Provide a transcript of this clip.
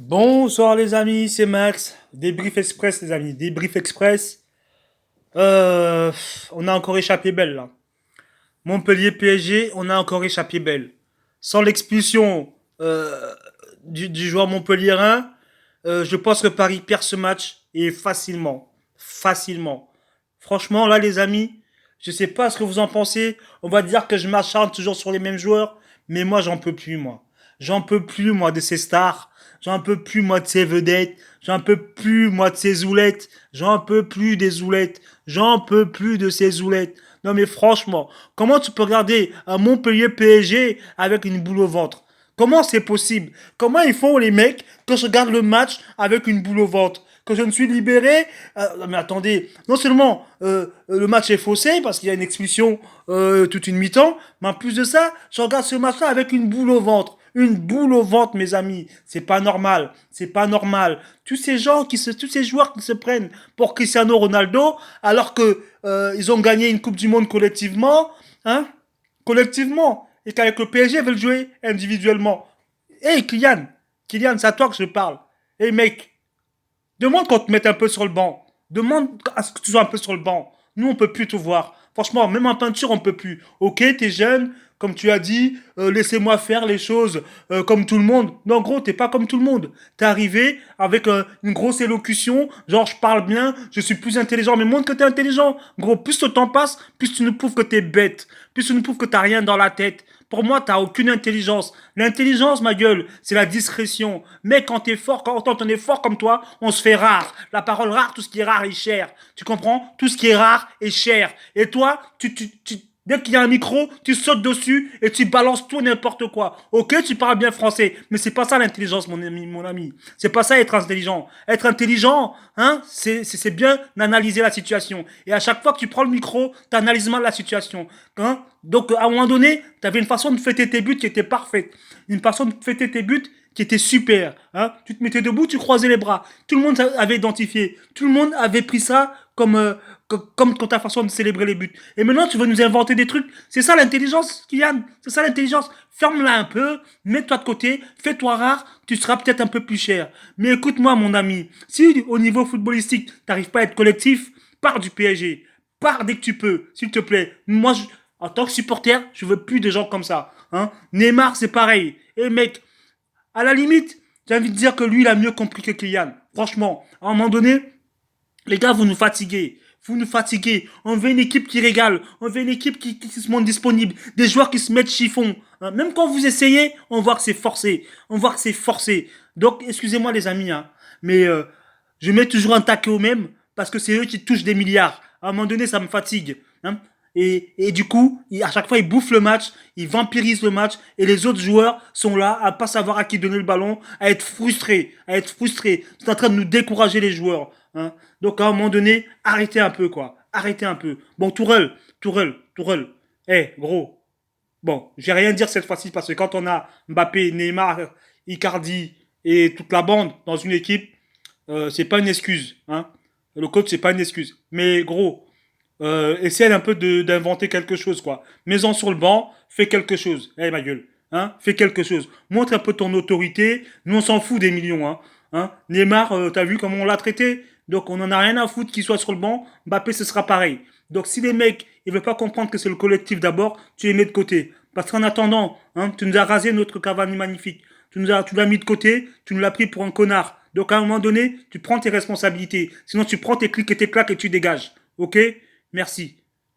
Bonsoir les amis, c'est Max. Débrief Express les amis, débrief Express. On a encore échappé belle là. Montpellier PSG, on a encore échappé belle. Sans l'expulsion du joueur montpelliérain, je pense que Paris perd ce match et facilement. Facilement. Franchement là les amis, je sais pas ce que vous en pensez. On va dire que je m'acharne toujours sur les mêmes joueurs, mais moi j'en peux plus moi. J'en peux plus moi de ces stars. J'en peux plus moi de ces vedettes. J'en peux plus moi de ces zoulettes. J'en peux plus des zoulettes. J'en peux plus de ces zoulettes. Non mais franchement, comment tu peux regarder un Montpellier PSG avec une boule au ventre? Comment c'est possible? Comment ils font les mecs que je regarde le match avec une boule au ventre? Que je me suis libéré? Non mais attendez, non seulement le match est faussé parce qu'il y a une expulsion toute une mi-temps, mais en plus de ça, je regarde ce match-là avec une boule au ventre. Une boule au ventre, mes amis. C'est pas normal. C'est pas normal. Tous ces joueurs qui se prennent pour Cristiano Ronaldo, alors que ils ont gagné une Coupe du Monde collectivement, hein, collectivement, et qu'avec le PSG ils veulent jouer individuellement. Hey Kylian, c'est à toi que je parle. Hey mec, demande qu'on te mette un peu sur le banc. Demande à ce que tu sois un peu sur le banc. Nous, on peut plus te voir. Franchement, même en peinture, on peut plus. Ok, t'es jeune, comme tu as dit, laissez-moi faire les choses comme tout le monde. Non, gros, t'es pas comme tout le monde. T'es arrivé avec une grosse élocution, genre je parle bien, je suis plus intelligent, mais montre que t'es intelligent. Gros, plus le temps passe, plus tu nous prouves que t'es bête, plus tu nous prouves que t'as rien dans la tête. Pour moi, t'as aucune intelligence. L'intelligence, ma gueule, c'est la discrétion. Mais quand t'es fort, quand on est fort comme toi, on se fait rare. La parole rare, tout ce qui est rare est cher. Tu comprends? Tout ce qui est rare est cher. Et toi, dès qu'il y a un micro, tu sautes dessus et tu balances tout n'importe quoi. Ok, tu parles bien français, mais c'est pas ça l'intelligence, mon ami. C'est pas ça être intelligent. Être intelligent, hein, c'est bien d'analyser la situation. Et à chaque fois que tu prends le micro, tu analyses mal la situation. Hein? Donc, à un moment donné, tu avais une façon de fêter tes buts qui était parfaite. Une façon de fêter tes buts qui était super. Hein? Tu te mettais debout, tu croisais les bras. Tout le monde avait identifié. Tout le monde avait pris ça comme ta façon de célébrer les buts. Et maintenant, tu veux nous inventer des trucs. C'est ça l'intelligence, Kylian. C'est ça l'intelligence. Ferme-la un peu, mets-toi de côté, fais-toi rare, tu seras peut-être un peu plus cher. Mais écoute-moi, mon ami, si au niveau footballistique, t'arrives pas à être collectif, pars du PSG. Pars dès que tu peux, s'il te plaît. Moi, en tant que supporter, je veux plus de gens comme ça. Hein. Neymar, c'est pareil. Et mec, à la limite, j'ai envie de dire que lui, il a mieux compris que Kylian. Franchement, à un moment donné, les gars, vous nous fatiguez. Vous nous fatiguez. On veut une équipe qui régale. On veut une équipe qui se montre disponible. Des joueurs qui se mettent chiffon. Hein. Même quand vous essayez, on voit que c'est forcé. On voit que c'est forcé. Donc, excusez-moi les amis, hein, mais je mets toujours un taquet au même parce que c'est eux qui touchent des milliards. À un moment donné, ça me fatigue. Hein. Et du coup, à chaque fois, ils bouffent le match, ils vampirisent le match, et les autres joueurs sont là à pas savoir à qui donner le ballon, à être frustrés, à être frustrés. C'est en train de nous décourager les joueurs. Hein. Donc à un moment donné, arrêtez un peu, quoi. Arrêtez un peu. Bon, Tourelle. Eh, gros. Bon, je vais rien dire cette fois-ci parce que quand on a Mbappé, Neymar, Icardi et toute la bande dans une équipe, c'est pas une excuse. Hein. Le coach, c'est pas une excuse. Mais gros, essaie un peu d'inventer quelque chose, quoi. Mets-en sur le banc, fais quelque chose. Eh, ma gueule. Hein, fais quelque chose. Montre un peu ton autorité. Nous, on s'en fout des millions. Hein. Neymar, t'as vu comment on l'a traité? Donc, on en a rien à foutre qu'il soit sur le banc. Mbappé, ce sera pareil. Donc, si les mecs, ils veulent pas comprendre que c'est le collectif d'abord, tu les mets de côté. Parce qu'en attendant, hein, tu nous as rasé notre Cavani magnifique. Tu l'as mis de côté, tu nous l'as pris pour un connard. Donc, à un moment donné, tu prends tes responsabilités. Sinon, tu prends tes clics et tes claques et tu dégages. Ok? Merci.